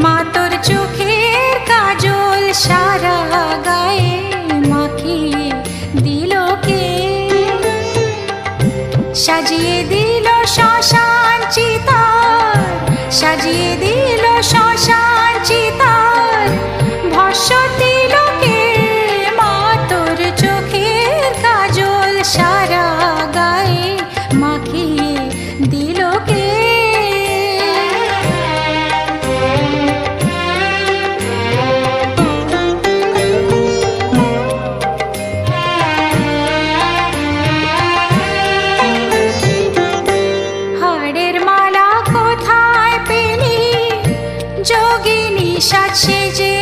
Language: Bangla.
মা তোর চোখের কাজল সারা গায়ে মাখিয়ে দিল কে? সাজিয়ে দিল শ্মশান চিতার, সাজিয়ে দিল শ্মশান চিতার, ভস্য দিল কে? মা তোর চোখের কাজল সারা গায়ে মাখিয়ে দিল কে? হাড়ের মালা কোথায় পেলি যোগিনী সাজ সেজে?